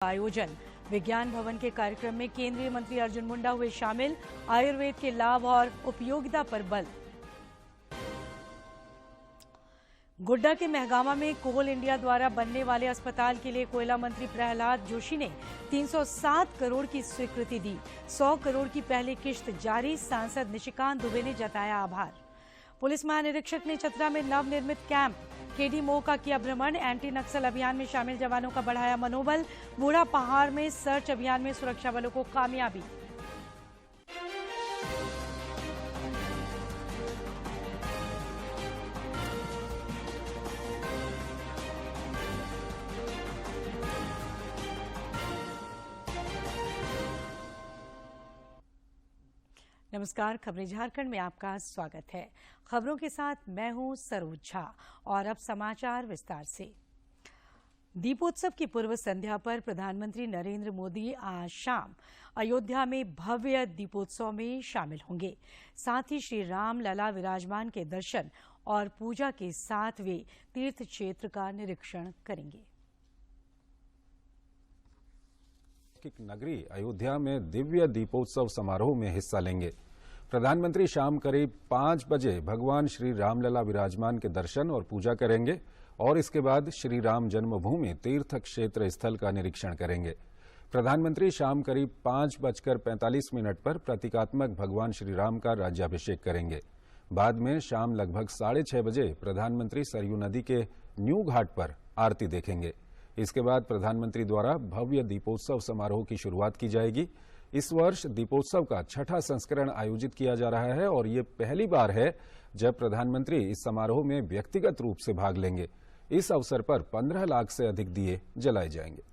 आयोजन। विज्ञान भवन के कार्यक्रम में केंद्रीय मंत्री अर्जुन मुंडा हुए शामिल। आयुर्वेद के लाभ और उपयोगिता पर बल। गोड्डा के महगामा में कोल इंडिया द्वारा बनने वाले अस्पताल के लिए कोयला मंत्री प्रहलाद जोशी ने 307 करोड़ की स्वीकृति दी। 100 करोड़ की पहली किश्त जारी। सांसद निशिकांत दुबे ने जताया आभार। पुलिस महानिरीक्षक ने चतरा में नवनिर्मित कैंप केडी मोह का किया भ्रमण। एंटी नक्सल अभियान में शामिल जवानों का बढ़ाया मनोबल। बूढ़ा पहाड़ में सर्च अभियान में सुरक्षा बलों को कामयाबी। नमस्कार, खबरें झारखंड में आपका स्वागत है। खबरों के साथ मैं हूं सरोज झा और अब समाचार विस्तार से। दीपोत्सव की पूर्व संध्या पर प्रधानमंत्री नरेंद्र मोदी आज शाम अयोध्या में भव्य दीपोत्सव में शामिल होंगे। साथ ही श्री राम लला विराजमान के दर्शन और पूजा के साथ वे तीर्थ क्षेत्र का निरीक्षण करेंगे। नगरी अयोध्या में दिव्य दीपोत्सव समारोह में हिस्सा लेंगे। प्रधानमंत्री शाम करीब 5 बजे भगवान श्री रामलला विराजमान के दर्शन और पूजा करेंगे और इसके बाद श्री राम जन्मभूमि तीर्थ क्षेत्र स्थल का निरीक्षण करेंगे। प्रधानमंत्री शाम करीब 5:45 पर प्रतीकात्मक भगवान श्री राम का राज्याभिषेक करेंगे। बाद में शाम लगभग 6:30 बजे प्रधानमंत्री सरयू नदी के न्यू घाट पर आरती देखेंगे। इसके बाद प्रधानमंत्री द्वारा भव्य दीपोत्सव समारोह की शुरुआत की जाएगी। इस वर्ष दीपोत्सव का 6ठा संस्करण आयोजित किया जा रहा है और ये पहली बार है जब प्रधानमंत्री इस समारोह में व्यक्तिगत रूप से भाग लेंगे। इस अवसर पर 15 लाख से अधिक दिए जलाए जाएंगे।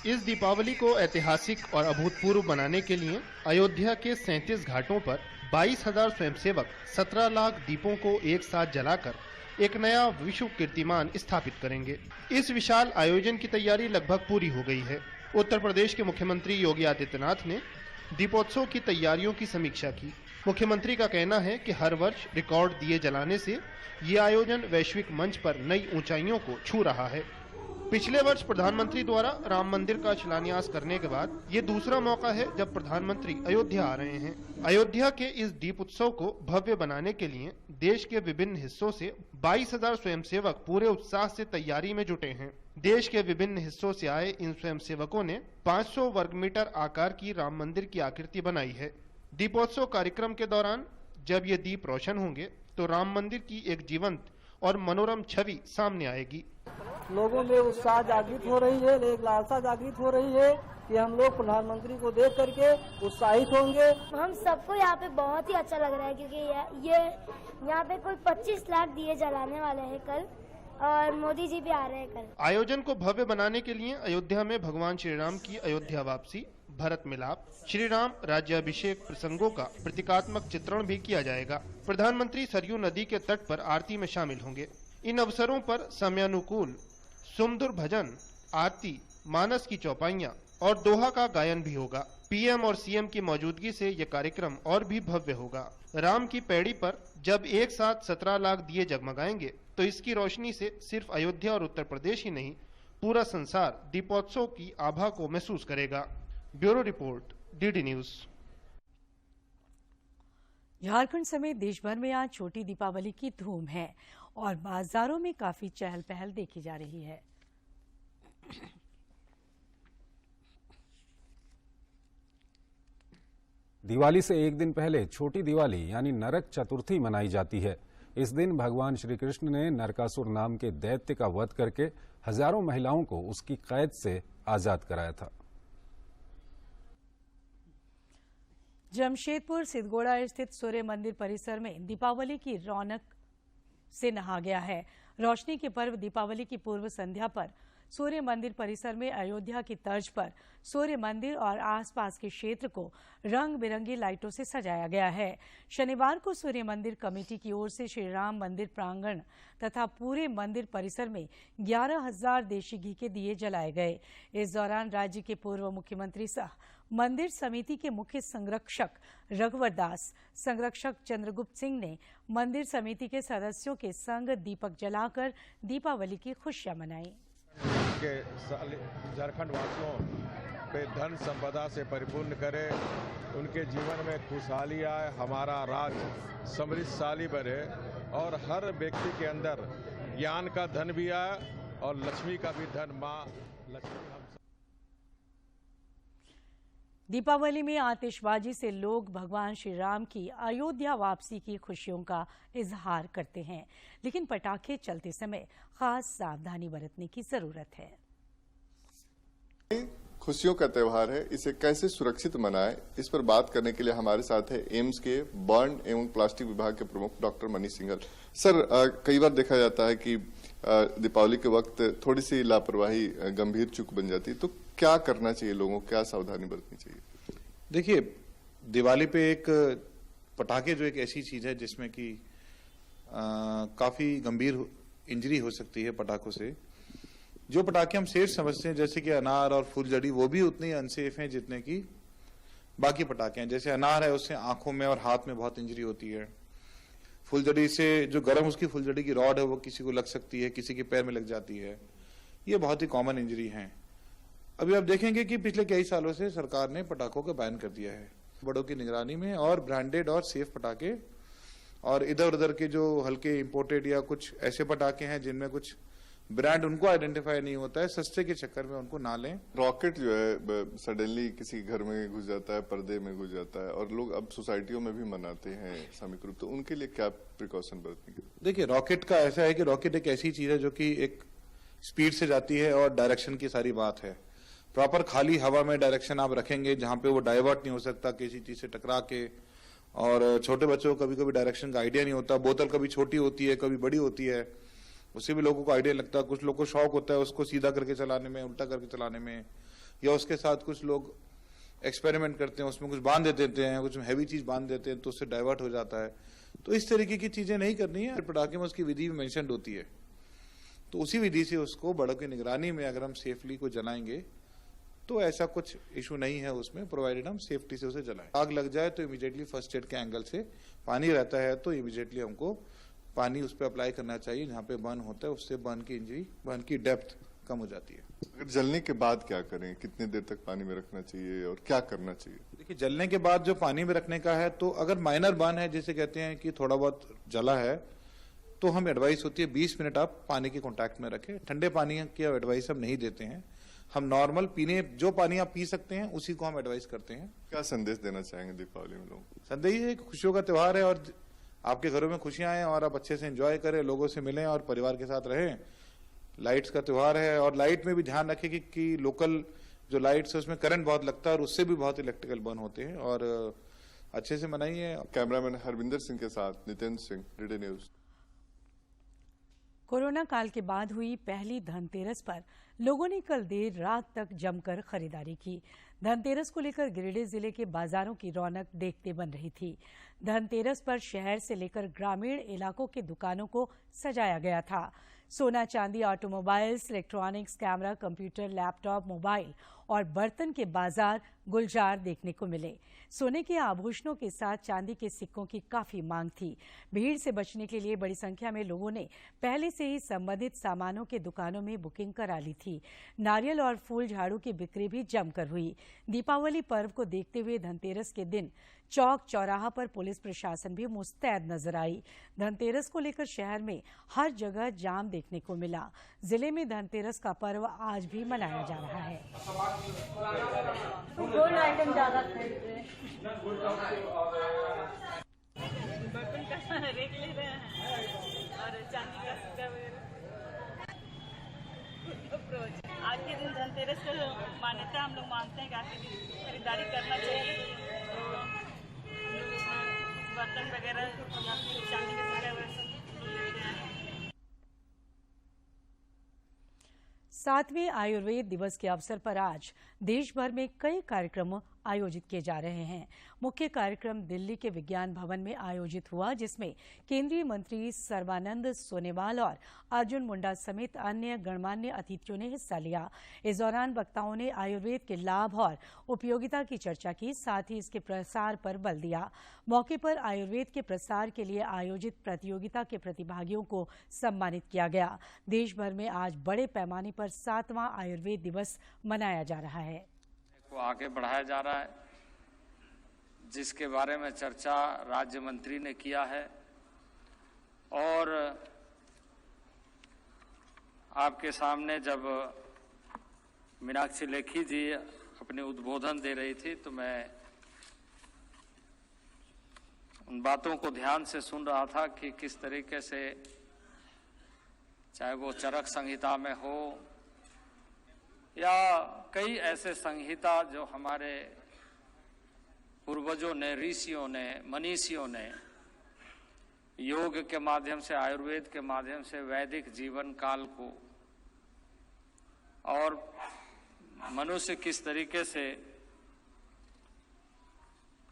इस दीपावली को ऐतिहासिक और अभूतपूर्व बनाने के लिए अयोध्या के 37 घाटों पर 22,000 स्वयंसेवक 17 लाख दीपों को एक साथ जलाकर एक नया विश्व कीर्तिमान स्थापित करेंगे। इस विशाल आयोजन की तैयारी लगभग पूरी हो गई है। उत्तर प्रदेश के मुख्यमंत्री योगी आदित्यनाथ ने दीपोत्सव की तैयारियों की समीक्षा की। मुख्यमंत्री का कहना है कि हर वर्ष रिकॉर्ड दिए जलाने से ये आयोजन वैश्विक मंच पर नई ऊंचाइयों को छू रहा है। पिछले वर्ष प्रधानमंत्री द्वारा राम मंदिर का शिलान्यास करने के बाद ये दूसरा मौका है जब प्रधानमंत्री अयोध्या आ रहे हैं। अयोध्या के इस दीप उत्सव को भव्य बनाने के लिए देश के विभिन्न हिस्सों से 22,000 स्वयंसेवक पूरे उत्साह से तैयारी में जुटे हैं। देश के विभिन्न हिस्सों से आए इन स्वयंसेवकों ने 500 वर्ग मीटर आकार की राम मंदिर की आकृति बनाई है। दीपोत्सव कार्यक्रम के दौरान जब ये दीप रोशन होंगे तो राम मंदिर की एक जीवंत और मनोरम छवि सामने आएगी। लोगों में उत्साह जागृत हो रही है, एक लालसा जागृत हो रही है कि हम लोग प्रधानमंत्री को देख करके उत्साहित होंगे। हम सबको यहाँ पे बहुत ही अच्छा लग रहा है क्योंकि ये यहाँ पे कोई 25 लाख दिए जलाने वाले हैं कल और मोदी जी भी आ रहे हैं कल। आयोजन को भव्य बनाने के लिए अयोध्या में भगवान श्री राम की अयोध्या वापसी, भरत मिलाप, श्री राम राज्याभिषेक प्रसंगों का प्रतीकात्मक चित्रण भी किया जाएगा। प्रधानमंत्री सरयू नदी के तट पर आरती में शामिल होंगे। इन अवसरों पर समयानुकूल सुमधुर भजन, आरती, मानस की चौपाइयाँ और दोहा का गायन भी होगा। पीएम और सीएम की मौजूदगी से ये कार्यक्रम और भी भव्य होगा। राम की पैड़ी पर जब एक साथ 17 लाख दिए जगमगाएंगे तो इसकी रोशनी से सिर्फ अयोध्या और उत्तर प्रदेश ही नहीं, पूरा संसार दीपोत्सव की आभा को महसूस करेगा। Bureau report, DD news. Jharkhand समेत देश भर में आज छोटी दीपावली की धूम है और बाजारों में काफी चहल पहल देखी जा रही है। दिवाली से एक दिन पहले छोटी दिवाली यानी नरक चतुर्थी मनाई जाती है। इस दिन भगवान श्री कृष्ण ने नरकासुर नाम के दैत्य का वध करके हजारों महिलाओं को उसकी कैद से आजाद कराया था। जमशेदपुर सिद्धगोड़ा स्थित सूर्य मंदिर परिसर में दीपावली की रौनक से नहा गया है। रोशनी के पर्व दीपावली की पूर्व संध्या पर सूर्य मंदिर परिसर में अयोध्या की तर्ज पर सूर्य मंदिर और आसपास के क्षेत्र को रंग बिरंगी लाइटों से सजाया गया है। शनिवार को सूर्य मंदिर कमेटी की ओर से श्री राम मंदिर प्रांगण तथा पूरे मंदिर परिसर में 11,000 देशी घी के दिए जलाए गए। इस दौरान राज्य के पूर्व मुख्यमंत्री सह मंदिर समिति के मुख्य संरक्षक रघुवर दास, संरक्षक चंद्रगुप्त सिंह ने मंदिर समिति के सदस्यों के संग दीपक जलाकर दीपावली की खुशियां मनाई। के झारखंड वासियों पे धन संपदा से परिपूर्ण करे, उनके जीवन में खुशहाली आए, हमारा राज्य समृद्धशाली बने और हर व्यक्ति के अंदर ज्ञान का धन भी आए और लक्ष्मी का भी धन, माँ लक्ष्मी हम। दीपावली में आतिशबाजी से लोग भगवान श्री राम की अयोध्या वापसी की खुशियों का इजहार करते हैं, लेकिन पटाखे चलते समय खास सावधानी बरतने की जरूरत है। खुशियों का त्यौहार है, इसे कैसे सुरक्षित मनाएं, इस पर बात करने के लिए हमारे साथ है एम्स के बर्न एवं प्लास्टिक विभाग के प्रमुख डॉक्टर मनीष सिंघल। सर, कई बार देखा जाता है कि दीपावली के वक्त थोड़ी सी लापरवाही गंभीर चूक बन जाती है, तो क्या करना चाहिए लोगों को, क्या सावधानी बरतनी चाहिए? देखिए, दिवाली पे एक पटाखे जो एक ऐसी चीज है जिसमें कि काफी गंभीर इंजरी हो सकती है पटाखों से। जो पटाखे हम सेफ समझते हैं जैसे कि अनार और फुलझड़ी, वो भी उतने अनसेफ हैं जितने कि बाकी पटाखे हैं। जैसे अनार है, उससे आंखों में और हाथ में बहुत इंजरी होती है। फुलझड़ी से जो गर्म उसकी फुलझड़ी की रॉड है वो किसी को लग सकती है, किसी के पैर में लग जाती है। ये बहुत ही कॉमन इंजरी है। अभी आप देखेंगे कि पिछले कई सालों से सरकार ने पटाखों को बैन कर दिया है बड़ों की निगरानी में, और ब्रांडेड और सेफ पटाखे और इधर उधर के जो हल्के इंपोर्टेड या कुछ ऐसे पटाखे हैं जिनमें कुछ ब्रांड उनको आइडेंटिफाई नहीं होता है, सस्ते के चक्कर में उनको ना लें। रॉकेट जो है सडनली किसी घर में घुस जाता है, पर्दे में घुस जाता है, और लोग अब सोसाइटियों में भी मनाते हैं सामूहिक रूप, तो उनके लिए क्या प्रिकॉशन बरतनी? देखिए, रॉकेट का ऐसा है कि रॉकेट एक ऐसी चीज है जो कि एक स्पीड से जाती है और डायरेक्शन की सारी बात है। प्रॉपर खाली हवा में डायरेक्शन आप रखेंगे जहां पे वो डाइवर्ट नहीं हो सकता किसी चीज से टकरा के। और छोटे बच्चों को कभी कभी डायरेक्शन का आइडिया नहीं होता, बोतल कभी छोटी होती है कभी बड़ी होती है, उससे भी लोगों को आइडिया लगता है। कुछ लोगों को शौक होता है उसको सीधा करके चलाने में, उल्टा करके चलाने में, या उसके साथ कुछ लोग एक्सपेरिमेंट करते हैं, उसमें कुछ बांध देते हैं, कुछ हैवी चीज बांध देते हैं तो उससे डाइवर्ट हो जाता है। तो इस तरीके की चीजें नहीं करनी है। पटाखे में उसकी विधि भी मेंशन होती है, तो उसी विधि से उसको बड़ों की निगरानी में अगर हम सेफली को जलाएंगे तो ऐसा कुछ इशू नहीं है उसमें, प्रोवाइडेड हम सेफ्टी से उसे जलाएं। आग लग जाए तो इमीडिएटली फर्स्ट एड के एंगल से पानी रहता है तो इमीडिएटली हमको पानी उस पर अप्लाई करना चाहिए जहाँ पे बर्न होता है, उससे बर्न की इंजरी, बर्न की डेप्थ कम हो जाती है। अगर जलने के बाद क्या करें, कितने देर तक पानी में रखना चाहिए और क्या करना चाहिए? देखिए, जलने के बाद जो पानी में रखने का है, तो अगर माइनर बर्न है जिसे कहते हैं कि थोड़ा बहुत जला है, तो हम एडवाइस होती है 20 मिनट आप पानी के कांटेक्ट में रखें। ठंडे पानी की एडवाइस हम नहीं देते हैं, हम नॉर्मल पीने जो पानी आप पी सकते हैं उसी को हम एडवाइस करते हैं। क्या संदेश देना चाहेंगे दीपावली में लोगों को? संदेश है खुशियों का त्योहार है और आपके घरों में खुशियां आए और आप अच्छे से एंजॉय करें, लोगों से मिलें और परिवार के साथ रहें। लाइट्स का त्योहार है और लाइट में भी ध्यान रखें कि लोकल जो लाइट्स है उसमें करंट बहुत लगता है और उससे भी बहुत इलेक्ट्रिकल बर्न होते हैं, और अच्छे से मनाइए। कैमरामैन हरविंदर सिंह के साथ Nitin Singh, DD news. Corona काल के बाद हुई पहली धनतेरस पर लोगों ने कल देर रात तक जमकर खरीदारी की। धनतेरस को लेकर गिरिडीह जिले के बाजारों की रौनक देखते बन रही थी। धनतेरस पर शहर से लेकर ग्रामीण इलाकों के दुकानों को सजाया गया था। सोना, चांदी, automobiles, electronics, camera, computer, laptop, mobile और बर्तन के बाजार गुलजार देखने को मिले। सोने के आभूषणों के साथ चांदी के सिक्कों की काफी मांग थी। भीड़ से बचने के लिए बड़ी संख्या में लोगों ने पहले से ही संबंधित सामानों के दुकानों में बुकिंग करा ली थी। नारियल और फूल झाड़ू की बिक्री भी जमकर हुई। दीपावली पर्व को देखते हुए धनतेरस के दिन चौक चौराहा पर पुलिस प्रशासन भी मुस्तैद नजर आई। धनतेरस को लेकर शहर में हर जगह जाम देखने को मिला। जिले में धनतेरस का पर्व आज भी मनाया जा रहा है। गोल्ड आइटम ज्यादा खरीद रहे हैं, बर्तन का रेट ले रहे हैं और चांदी का सिक्का वगैरह। आज के दिन धनतेरस को मान्यता हम लोग मानते हैं कि आज के दिन खरीदारी करना चाहिए। बर्तन वगैरह, चांदी के सिक्के वगैरह सब लेते हैं। 7वें आयुर्वेद दिवस के अवसर पर आज देश भर में कई कार्यक्रम आयोजित किए जा रहे हैं। मुख्य कार्यक्रम दिल्ली के विज्ञान भवन में आयोजित हुआ, जिसमें केंद्रीय मंत्री सर्बानंद सोनोवाल और अर्जुन मुंडा समेत अन्य गणमान्य अतिथियों ने हिस्सा लिया। इस दौरान वक्ताओं ने आयुर्वेद के लाभ और उपयोगिता की चर्चा की, साथ ही इसके प्रसार पर बल दिया। मौके पर आयुर्वेद के प्रसार के लिए आयोजित प्रतियोगिता के प्रतिभागियों को सम्मानित किया गया। देश भर में आज बड़े पैमाने पर 7वां आयुर्वेद दिवस मनाया जा रहा है। को आगे बढ़ाया जा रहा है, जिसके बारे में चर्चा राज्य मंत्री ने किया है और आपके सामने जब मीनाक्षी लेखी जी अपने उद्बोधन दे रही थी तो मैं उन बातों को ध्यान से सुन रहा था कि किस तरीके से, चाहे वो चरक संहिता में हो या कई ऐसे संहिता जो हमारे पूर्वजों ने, ऋषियों ने, मनीषियों ने योग के माध्यम से, आयुर्वेद के माध्यम से वैदिक जीवन काल को और मनुष्य किस तरीके से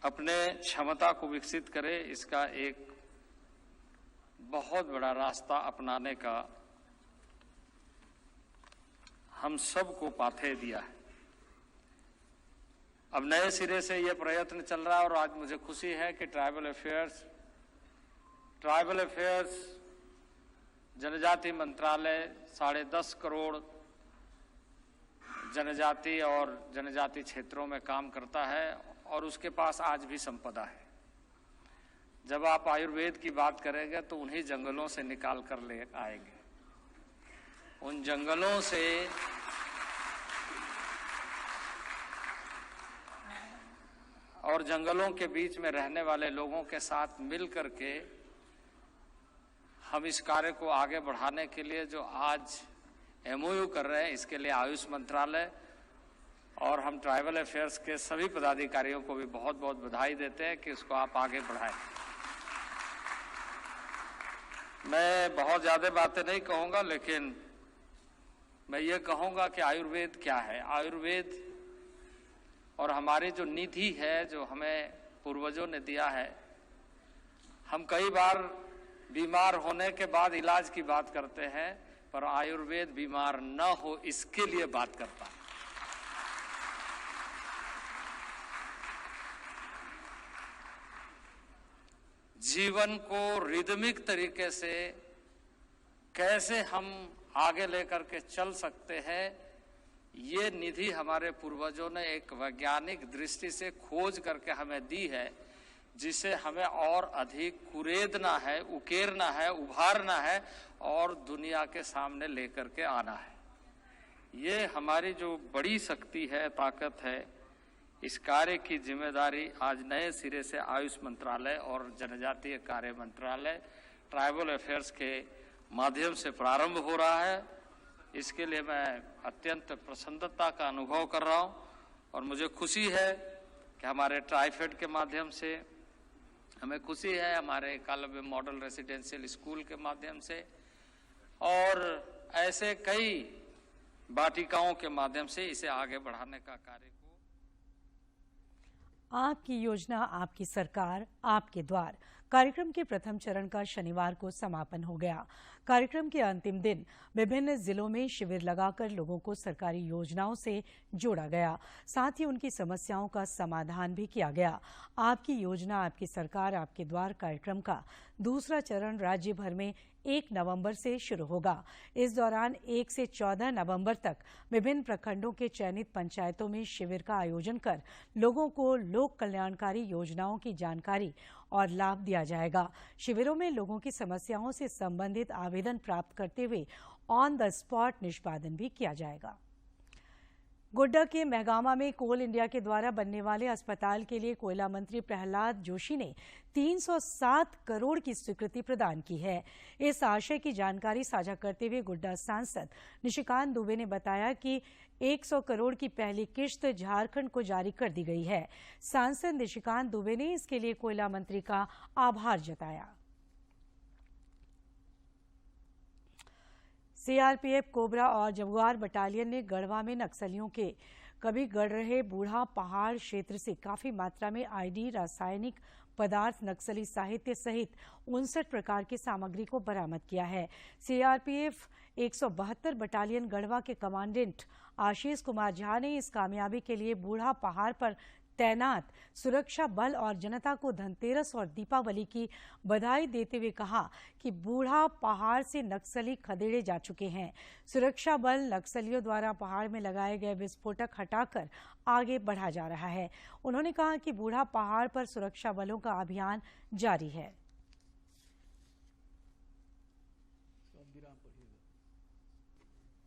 अपने क्षमता को विकसित करे, इसका एक बहुत बड़ा रास्ता अपनाने का हम सबको पाथे दिया है। अब नए सिरे से ये प्रयत्न चल रहा है और आज मुझे खुशी है कि ट्राइबल अफेयर्स जनजाति मंत्रालय 10.5 करोड़ जनजाति और जनजाति क्षेत्रों में काम करता है और उसके पास आज भी संपदा है। जब आप आयुर्वेद की बात करेंगे तो उन्हीं जंगलों से निकाल कर ले आएंगे। उन जंगलों से और जंगलों के बीच में रहने वाले लोगों के साथ मिल करके हम इस कार्य को आगे बढ़ाने के लिए जो आज MOU कर रहे हैं, इसके लिए आयुष मंत्रालय और हम ट्राइबल अफेयर्स के सभी पदाधिकारियों को भी बहुत बहुत बधाई देते हैं कि इसको आप आगे बढ़ाएं। मैं बहुत ज्यादा बातें नहीं कहूंगा, लेकिन मैं ये कहूंगा कि आयुर्वेद क्या है। आयुर्वेद और हमारी जो निधि है, जो हमें पूर्वजों ने दिया है, हम कई बार बीमार होने के बाद इलाज की बात करते हैं, पर आयुर्वेद बीमार न हो इसके लिए बात करता है। जीवन को रिदमिक तरीके से कैसे हम आगे लेकर के चल सकते हैं, ये निधि हमारे पूर्वजों ने एक वैज्ञानिक दृष्टि से खोज करके हमें दी है, जिसे हमें और अधिक कुरेदना है, उकेरना है, उभारना है और दुनिया के सामने लेकर के आना है। ये हमारी जो बड़ी शक्ति है, ताकत है, इस कार्य की जिम्मेदारी आज नए सिरे से आयुष मंत्रालय और जनजातीय कार्य मंत्रालय, ट्राइबल अफेयर्स के माध्यम से प्रारंभ हो रहा है। इसके लिए मैं अत्यंत प्रसन्नता का अनुभव कर रहा हूं और मुझे खुशी है कि हमारे ट्राइफेड के माध्यम से, हमें खुशी है हमारे एकलव्य मॉडल रेसिडेंशियल स्कूल के माध्यम से और ऐसे कई वाटिकाओं के माध्यम से इसे आगे बढ़ाने का कार्य को। आपकी योजना, आपकी सरकार, आपके द्वार कार्यक्रम के प्रथम चरण का शनिवार को समापन हो गया। कार्यक्रम के अंतिम दिन विभिन्न जिलों में शिविर लगाकर लोगों को सरकारी योजनाओं से जोड़ा गया, साथ ही उनकी समस्याओं का समाधान भी किया गया। आपकी योजना, आपकी सरकार, आपके द्वार कार्यक्रम का दूसरा चरण राज्य भर में 1 नवंबर से शुरू होगा। इस दौरान 1 से 14 नवंबर तक विभिन्न प्रखंडों के चयनित पंचायतों में शिविर का आयोजन कर लोगों को लोक कल्याणकारी योजनाओं की जानकारी और लाभ दिया जाएगा। शिविरों में लोगों की समस्याओं से संबंधित आवेदन प्राप्त करते हुए ऑन द स्पॉट निष्पादन भी किया जाएगा। गोड्डा के महगामा में कोल इंडिया के द्वारा बनने वाले अस्पताल के लिए कोयला मंत्री प्रहलाद जोशी ने 307 करोड़ की स्वीकृति प्रदान की है। इस आशय की जानकारी साझा करते हुए गोड्डा सांसद निशिकांत दुबे ने बताया कि 100 करोड़ की पहली किश्त झारखंड को जारी कर दी गई है। सांसद निशिकांत दुबे ने इसके लिए कोयला मंत्री का आभार जताया। सीआरपीएफ, कोबरा और जगुआर बटालियन ने गढ़वा में नक्सलियों के कभी गढ़ रहे बूढ़ा पहाड़ क्षेत्र से काफी मात्रा में आईडी, रासायनिक पदार्थ, नक्सली साहित्य सहित 59 प्रकार की सामग्री को बरामद किया है। सीआरपीएफ 172 बटालियन गढ़वा के कमांडेंट आशीष कुमार झा ने इस कामयाबी के लिए बूढ़ा पहाड़ पर तैनात सुरक्षा बल और जनता को धनतेरस और दीपावली की बधाई देते हुए कहा कि बूढ़ा पहाड़ से नक्सली खदेड़े जा चुके हैं। सुरक्षा बल नक्सलियों द्वारा पहाड़ में लगाए गए विस्फोटक हटाकर आगे बढ़ा जा रहा है। उन्होंने कहा कि बूढ़ा पहाड़ पर सुरक्षा बलों का अभियान जारी है।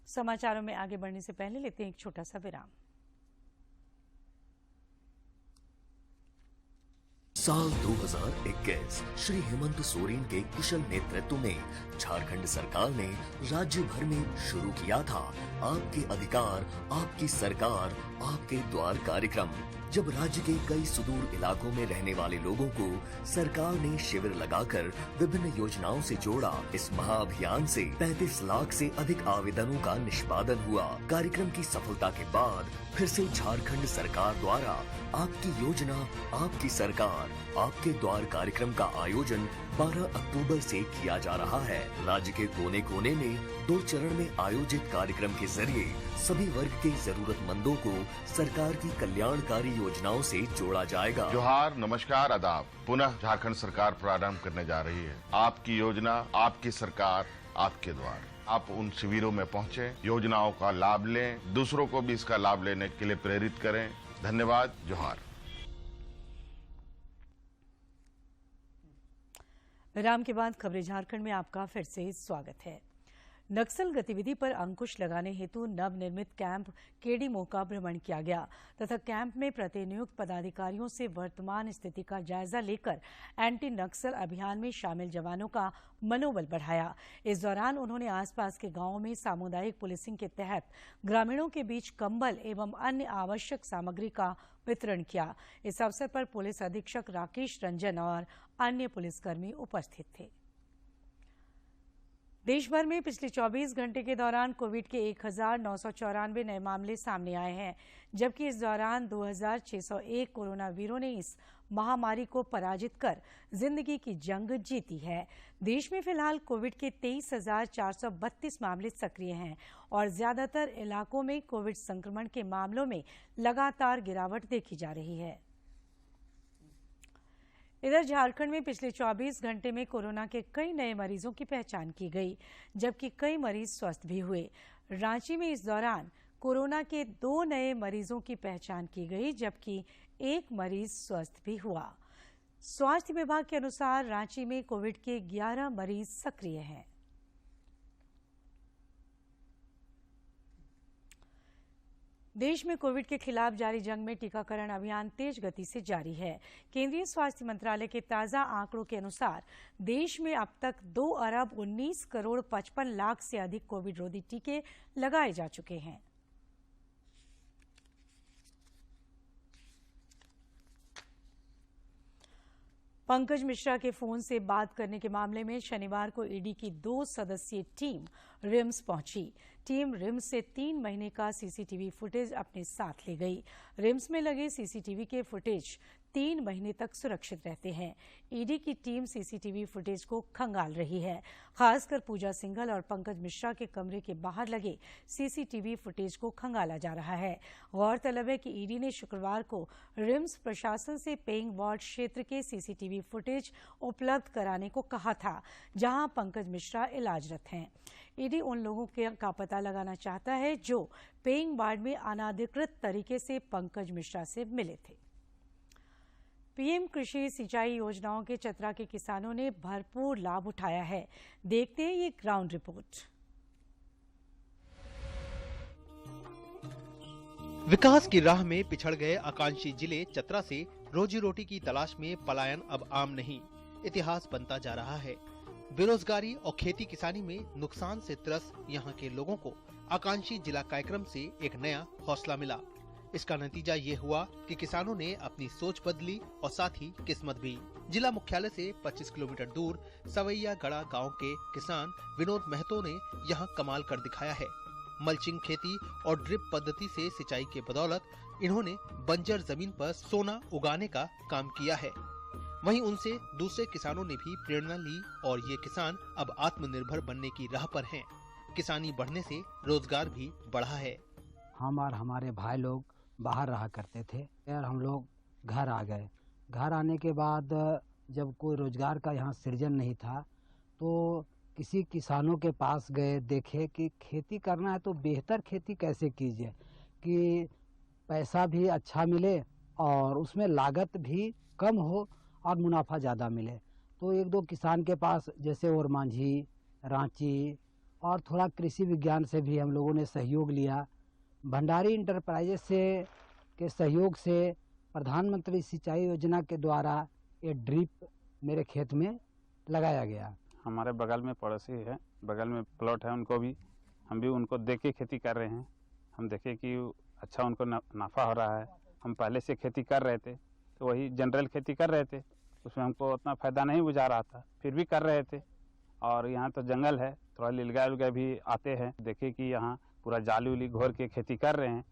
समाचारों में आगे बढ़ने से पहले लेते हैं एक छोटा सा विराम। साल 2021 श्री हेमंत सोरेन के कुशल नेतृत्व में झारखंड सरकार ने राज्य भर में शुरू किया था आपके अधिकार, आपकी सरकार, आपके द्वार कार्यक्रम। जब राज्य के कई सुदूर इलाकों में रहने वाले लोगों को सरकार ने शिविर लगाकर विभिन्न योजनाओं से जोड़ा, इस महाअभियान से 35 लाख से अधिक आवेदनों का निष्पादन हुआ। कार्यक्रम की सफलता के बाद फिर से झारखंड सरकार द्वारा आपकी योजना, आपकी सरकार, आपके द्वार कार्यक्रम का आयोजन 12 अक्टूबर से किया जा रहा है। राज्य के कोने कोने में 2 चरण में आयोजित कार्यक्रम के जरिए सभी वर्ग के जरूरतमंदों को सरकार की कल्याणकारी योजनाओं से जोड़ा जाएगा। जोहार, नमस्कार, आदाब। पुनः झारखंड सरकार प्रारंभ करने जा रही है आपकी योजना, आपकी सरकार, आपके द्वार। आप उन शिविरों में पहुंचे, योजनाओं का लाभ लें, दूसरों को भी इसका लाभ लेने के लिए प्रेरित करें। धन्यवाद। जोहार। विराम के बाद खबरें झारखंड में आपका फिर से स्वागत है। नक्सल गतिविधि पर अंकुश लगाने हेतु नवनिर्मित कैंप केडीमो का भ्रमण किया गया तथा कैंप में प्रतिनियुक्त पदाधिकारियों से वर्तमान स्थिति का जायजा लेकर एंटी नक्सल अभियान में शामिल जवानों का मनोबल बढ़ाया। इस दौरान उन्होंने आसपास के गांवों में सामुदायिक पुलिसिंग के तहत ग्रामीणों के बीच कंबल एवं अन्य आवश्यक सामग्री का वितरण किया। इस अवसर पर पुलिस अधीक्षक राकेश रंजन और अन्य पुलिसकर्मी उपस्थित थे। देश भर में पिछले 24 घंटे के दौरान कोविड के 1994 नए मामले सामने आए हैं, जबकि इस दौरान 2601 कोरोना वीरों ने इस महामारी को पराजित कर जिंदगी की जंग जीती है। देश में फिलहाल कोविड के 23,432 मामले सक्रिय हैं और ज्यादातर इलाकों में कोविड संक्रमण के मामलों में लगातार गिरावट देखी जा रही है। इधर झारखंड में पिछले 24 घंटे में कोरोना के कई नए मरीजों की पहचान की गई, जबकि कई मरीज स्वस्थ भी हुए। रांची में इस दौरान कोरोना के 2 नए मरीजों की पहचान की गई, जबकि 1 मरीज स्वस्थ भी हुआ। स्वास्थ्य विभाग के अनुसार रांची में कोविड के 11 मरीज सक्रिय हैं। देश में कोविड के खिलाफ जारी जंग में टीकाकरण अभियान तेज गति से जारी है। केंद्रीय स्वास्थ्य मंत्रालय के ताजा आंकड़ों के अनुसार देश में अब तक 2 अरब 19 करोड़ 55 लाख से अधिक कोविड रोधी टीके लगाए जा चुके हैं। पंकज मिश्रा के फोन से बात करने के मामले में शनिवार को ईडी की 2 सदस्यीय टीम रिम्स पहुंची। टीम रिम्स से 3 महीने का सीसीटीवी फुटेज अपने साथ ले गई। रिम्स में लगे सीसीटीवी के फुटेज 3 महीने तक सुरक्षित रहते हैं। ईडी की टीम सीसीटीवी फुटेज को खंगाल रही है। खासकर पूजा सिंघल और पंकज मिश्रा के कमरे के बाहर लगे सीसीटीवी फुटेज को खंगाला जा रहा है। गौरतलब है कि ईडी ने शुक्रवार को रिम्स प्रशासन से पेइंग वार्ड क्षेत्र के सीसीटीवी फुटेज उपलब्ध कराने को कहा था, जहां पंकज मिश्रा इलाजरत हैं। ईडी उन लोगों का पता लगाना चाहता है जो पेइंग वार्ड में अनाधिकृत तरीके से पंकज मिश्रा से मिले थे। पीएम कृषि सिंचाई योजनाओं के चतरा के किसानों ने भरपूर लाभ उठाया है। देखते हैं ये ग्राउंड रिपोर्ट। विकास की राह में पिछड़ गए आकांक्षी जिले चतरा से रोजी रोटी की तलाश में पलायन अब आम नहीं, इतिहास बनता जा रहा है। बेरोजगारी और खेती किसानी में नुकसान से त्रस्त यहाँ के लोगों को आकांक्षी जिला कार्यक्रम से एक नया हौसला मिला। इसका नतीजा ये हुआ कि किसानों ने अपनी सोच बदली और साथ ही किस्मत भी। जिला मुख्यालय से 25 किलोमीटर दूर सवैया गड़ा गांव के किसान विनोद महतो ने यहाँ कमाल कर दिखाया है। मल्चिंग खेती और ड्रिप पद्धति से सिंचाई के बदौलत इन्होंने बंजर जमीन पर सोना उगाने का काम किया है। वहीं उनसे दूसरे किसानों ने भी प्रेरणा ली और ये किसान अब आत्मनिर्भर बनने की राह पर हैं। किसानी बढ़ने से रोजगार भी बढ़ा है। हम और हमारे भाई लोग बाहर रहा करते थे और हम लोग घर आ गए। घर आने के बाद जब कोई रोजगार का यहाँ सृजन नहीं था तो किसी किसानों के पास गए, देखे कि खेती करना है तो बेहतर खेती कैसे कीजिए कि पैसा भी अच्छा मिले और उसमें लागत भी कम हो और मुनाफा ज़्यादा मिले। तो एक दो किसान के पास जैसे और मांझी, रांची और थोड़ा कृषि विज्ञान से भी हम लोगों ने सहयोग लिया। भंडारी इंटरप्राइजेस से के सहयोग से प्रधानमंत्री सिंचाई योजना के द्वारा ये ड्रिप मेरे खेत में लगाया गया। हमारे बगल में पड़ोसी है, बगल में प्लॉट है, उनको भी हम भी उनको देख के खेती कर रहे हैं। हम देखे कि अच्छा उनको नफ़ा हो रहा है। हम पहले से खेती कर रहे थे तो वही जनरल खेती कर रहे थे, उसमें हमको उतना फ़ायदा नहीं बुझा रहा था, फिर भी कर रहे थे। और यहाँ तो जंगल है, थोड़ा लीलगाय उलगाय भी आते हैं। देखे कि यहाँ पूरा जाली उली घोर के खेती कर रहे हैं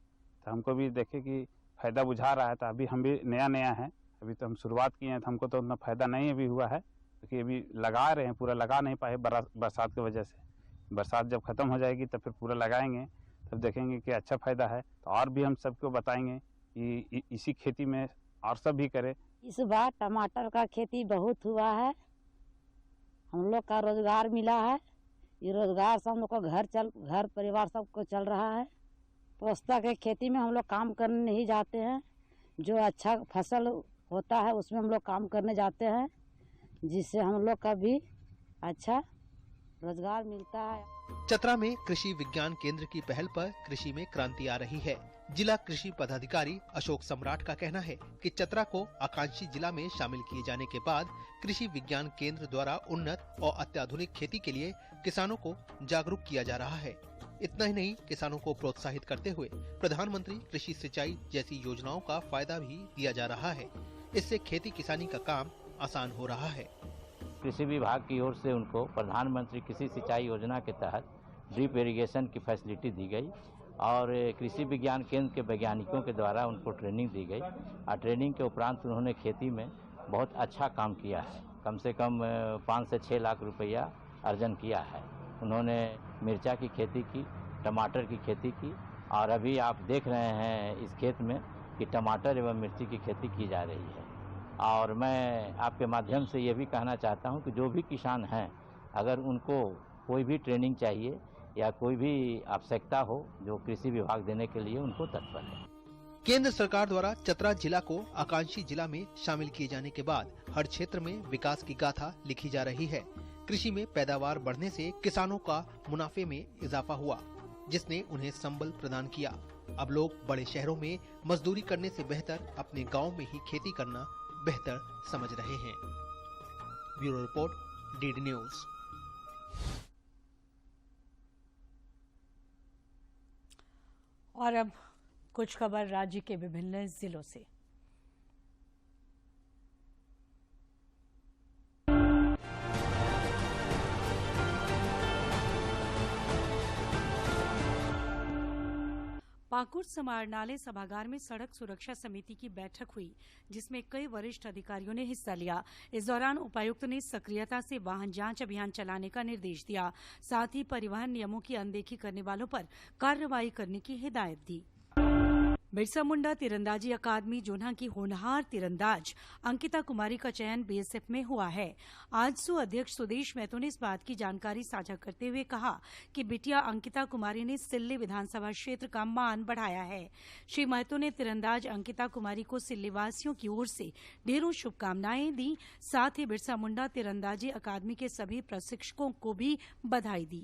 तो हमको भी देखे कि फ़ायदा बुझा रहा है। तो अभी हम भी नया है, अभी तो हम शुरुआत किए हैं तो हमको तो उतना फ़ायदा नहीं अभी हुआ है क्योंकि अभी लगा रहे हैं, पूरा लगा नहीं पाए बरसात की वजह से। बरसात जब ख़त्म हो जाएगी तो फिर पूरा लगाएंगे, तब देखेंगे कि अच्छा फ़ायदा है। तो और भी हम सबको बताएंगे कि इसी खेती में और सब भी करें। इस बार टमाटर का खेती बहुत हुआ है, हम लोग का रोजगार मिला है। ये रोजगार से हम लोग का घर परिवार सबको चल रहा है। पोस्ता के खेती में हम लोग काम करने नहीं जाते हैं, जो अच्छा फसल होता है उसमें हम लोग काम करने जाते हैं, जिससे हम लोग का भी अच्छा रोजगार मिलता है। चतरा में कृषि विज्ञान केंद्र की पहल पर कृषि में क्रांति आ रही है। जिला कृषि पदाधिकारी अशोक सम्राट का कहना है कि चतरा को आकांक्षी जिला में शामिल किए जाने के बाद कृषि विज्ञान केंद्र द्वारा उन्नत और अत्याधुनिक खेती के लिए किसानों को जागरूक किया जा रहा है। इतना ही नहीं, किसानों को प्रोत्साहित करते हुए प्रधानमंत्री कृषि सिंचाई जैसी योजनाओं का फायदा भी दिया जा रहा है। इससे खेती किसानी का काम आसान हो रहा है। कृषि विभाग की ओर से उनको प्रधानमंत्री कृषि सिंचाई योजना के तहत ड्रिप इरिगेशन की फैसिलिटी दी गई और कृषि विज्ञान केंद्र के वैज्ञानिकों के द्वारा उनको ट्रेनिंग दी गई और ट्रेनिंग के उपरांत उन्होंने खेती में बहुत अच्छा काम किया है। कम से कम 5 से 6 लाख रुपया अर्जन किया है। उन्होंने मिर्चा की खेती की, टमाटर की खेती की और अभी आप देख रहे हैं इस खेत में कि टमाटर एवं मिर्ची की खेती की जा रही है। और मैं आपके माध्यम से ये भी कहना चाहता हूं कि जो भी किसान हैं, अगर उनको कोई भी ट्रेनिंग चाहिए या कोई भी आवश्यकता हो, जो कृषि विभाग देने के लिए उनको तत्पर है। केंद्र सरकार द्वारा चतरा जिला को आकांक्षी जिला में शामिल किए जाने के बाद हर क्षेत्र में विकास की गाथा लिखी जा रही है। कृषि में पैदावार बढ़ने से किसानों का मुनाफे में इजाफा हुआ, जिसने उन्हें संबल प्रदान किया। अब लोग बड़े शहरों में मजदूरी करने से बेहतर अपने गांव में ही खेती करना बेहतर समझ रहे हैं। Bureau report, DD news. और अब कुछ खबर राज्य के विभिन्न जिलों से। पाकुड़ समाहरणालय सभागार में सड़क सुरक्षा समिति की बैठक हुई, जिसमें कई वरिष्ठ अधिकारियों ने हिस्सा लिया। इस दौरान उपायुक्त ने सक्रियता से वाहन जांच अभियान चलाने का निर्देश दिया। साथ ही परिवहन नियमों की अनदेखी करने वालों पर कार्रवाई करने की हिदायत दी। बिरसा मुंडा तीरंदाजी अकादमी जोन्हा की होनहार तीरंदाज अंकिता कुमारी का चयन बीएसएफ में हुआ है। आजसू अध्यक्ष सुदेश महतो ने इस बात की जानकारी साझा करते हुए कहा कि बिटिया अंकिता कुमारी ने सिल्ली विधानसभा क्षेत्र का मान बढ़ाया है। श्री महतो ने तीरंदाज अंकिता कुमारी को सिल्ली वासियों की ओर से ढेरों शुभकामनाएं दी। साथ ही बिरसा मुंडा तीरंदाजी अकादमी के सभी प्रशिक्षकों को भी बधाई दी।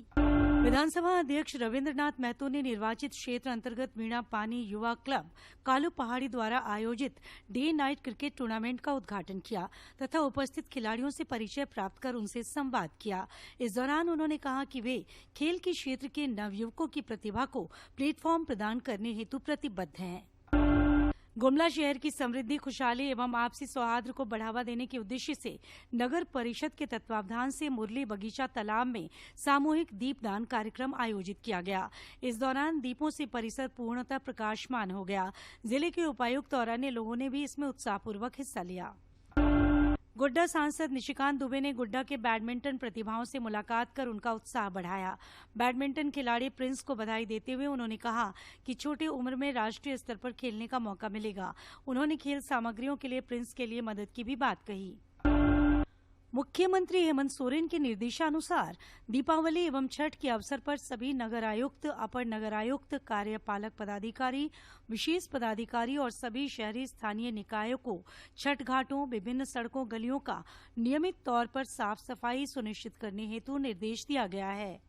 विधानसभा अध्यक्ष रविन्द्रनाथ महतो ने निर्वाचित क्षेत्र अंतर्गत मीणा पानी युवा क्लब कालू पहाड़ी द्वारा आयोजित डे नाइट क्रिकेट टूर्नामेंट का उद्घाटन किया तथा उपस्थित खिलाड़ियों से परिचय प्राप्त कर उनसे संवाद किया। इस दौरान उन्होंने कहा कि वे खेल के क्षेत्र के नवयुवकों की प्रतिभा को प्लेटफॉर्म प्रदान करने हेतु प्रतिबद्ध हैं। गुमला शहर की समृद्धि, खुशहाली एवं आपसी सौहार्द को बढ़ावा देने के उद्देश्य से नगर परिषद के तत्वावधान से मुरली बगीचा तालाब में सामूहिक दीपदान कार्यक्रम आयोजित किया गया। इस दौरान दीपों से परिसर पूर्णतः प्रकाशमान हो गया। जिले के उपायुक्त और अन्य लोगों ने भी इसमें उत्साहपूर्वक हिस्सा लिया। गोड्डा सांसद निशिकांत दुबे ने गोड्डा के बैडमिंटन प्रतिभाओं से मुलाकात कर उनका उत्साह बढ़ाया। बैडमिंटन खिलाड़ी प्रिंस को बधाई देते हुए उन्होंने कहा कि छोटी उम्र में राष्ट्रीय स्तर पर खेलने का मौका मिलेगा। उन्होंने खेल सामग्रियों के लिए प्रिंस के लिए मदद की भी बात कही। मुख्यमंत्री हेमंत सोरेन के निर्देशानुसार दीपावली एवं छठ के अवसर पर सभी नगर आयुक्त, अपर नगर आयुक्त, कार्यपालक पदाधिकारी, विशेष पदाधिकारी और सभी शहरी स्थानीय निकायों को छठ घाटों, विभिन्न सड़कों, गलियों का नियमित तौर पर साफ सफाई सुनिश्चित करने हेतु निर्देश दिया गया है।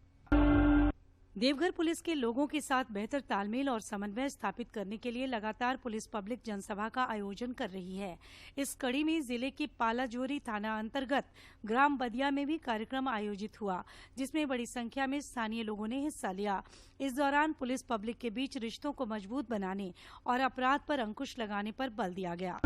देवघर पुलिस के लोगों के साथ बेहतर तालमेल और समन्वय स्थापित करने के लिए लगातार पुलिस पब्लिक जनसभा का आयोजन कर रही है। इस कड़ी में जिले के पालाजोरी थाना अंतर्गत ग्राम बदिया में भी कार्यक्रम आयोजित हुआ, जिसमें बड़ी संख्या में स्थानीय लोगों ने हिस्सा लिया। इस दौरान पुलिस पब्लिक के बीच रिश्तों को मजबूत बनाने और अपराध पर अंकुश लगाने पर बल दिया गया।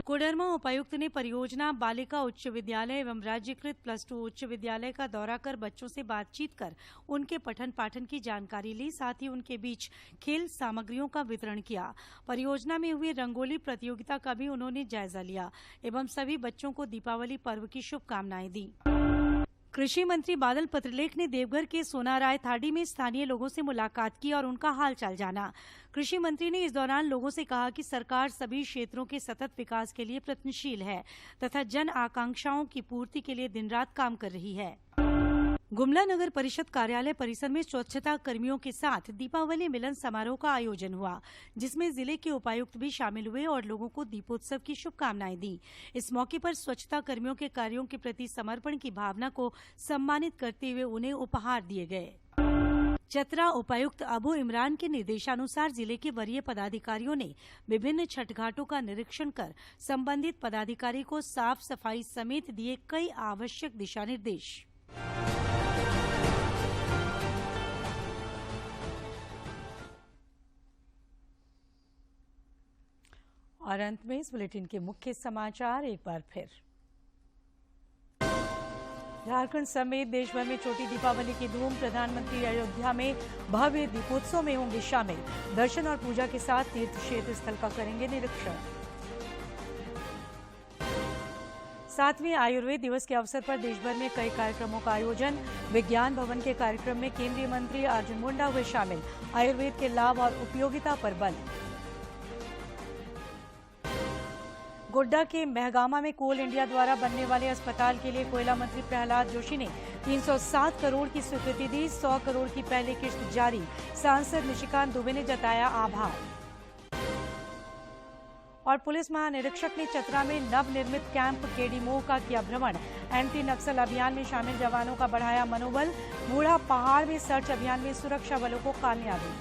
कोडरमा उपायुक्त ने परियोजना बालिका उच्च विद्यालय एवं राज्यकृत +2 उच्च विद्यालय का दौरा कर बच्चों से बातचीत कर उनके पठन पाठन की जानकारी ली। साथ ही उनके बीच खेल सामग्रियों का वितरण किया। परियोजना में हुई रंगोली प्रतियोगिता का भी उन्होंने जायजा लिया एवं सभी बच्चों को दीपावली पर्व की शुभकामनाएं दी। कृषि मंत्री बादल पत्रलेख ने देवघर के सोनाराय थाडी में स्थानीय लोगों से मुलाकात की और उनका हालचाल जाना। कृषि मंत्री ने इस दौरान लोगों से कहा कि सरकार सभी क्षेत्रों के सतत विकास के लिए प्रयत्नशील है तथा जन आकांक्षाओं की पूर्ति के लिए दिन रात काम कर रही है। गुमला नगर परिषद कार्यालय परिसर में स्वच्छता कर्मियों के साथ दीपावली मिलन समारोह का आयोजन हुआ, जिसमें जिले के उपायुक्त भी शामिल हुए और लोगों को दीपोत्सव की शुभकामनाएं दी। इस मौके पर स्वच्छता कर्मियों के कार्यों के प्रति समर्पण की भावना को सम्मानित करते हुए उन्हें उपहार दिए गए। चतरा उपायुक्त अबू इमरान के निर्देशानुसार जिले के वरीय पदाधिकारियों ने विभिन्न छठ घाटों का निरीक्षण कर संबंधित पदाधिकारी को साफ सफाई समेत दिए कई आवश्यक दिशा निर्देश। और अंत में इस बुलेटिन के मुख्य समाचार एक बार फिर। झारखंड समेत देश भर में छोटी दीपावली की धूम। प्रधानमंत्री अयोध्या में भव्य दीपोत्सव में होंगे शामिल। दर्शन और पूजा के साथ तीर्थ क्षेत्र स्थल का करेंगे निरीक्षण। 7वें आयुर्वेद दिवस के अवसर पर देश भर में कई कार्यक्रमों का आयोजन। विज्ञान भवन के कार्यक्रम में केंद्रीय मंत्री अर्जुन मुंडा हुए शामिल। आयुर्वेद के लाभ और उपयोगिता पर बल। गोड्डा के महगामा में कोल इंडिया द्वारा बनने वाले अस्पताल के लिए कोयला मंत्री प्रहलाद जोशी ने 307 करोड़ की स्वीकृति दी। 100 करोड़ की पहली किश्त जारी। सांसद निशिकांत दुबे ने जताया आभार। और पुलिस महानिरीक्षक ने चतरा में नवनिर्मित कैंप केडीमो का किया भ्रमण। एंटी नक्सल अभियान में शामिल जवानों का बढ़ाया मनोबल। बूढ़ा पहाड़ में सर्च अभियान में सुरक्षा बलों को कामयाबी।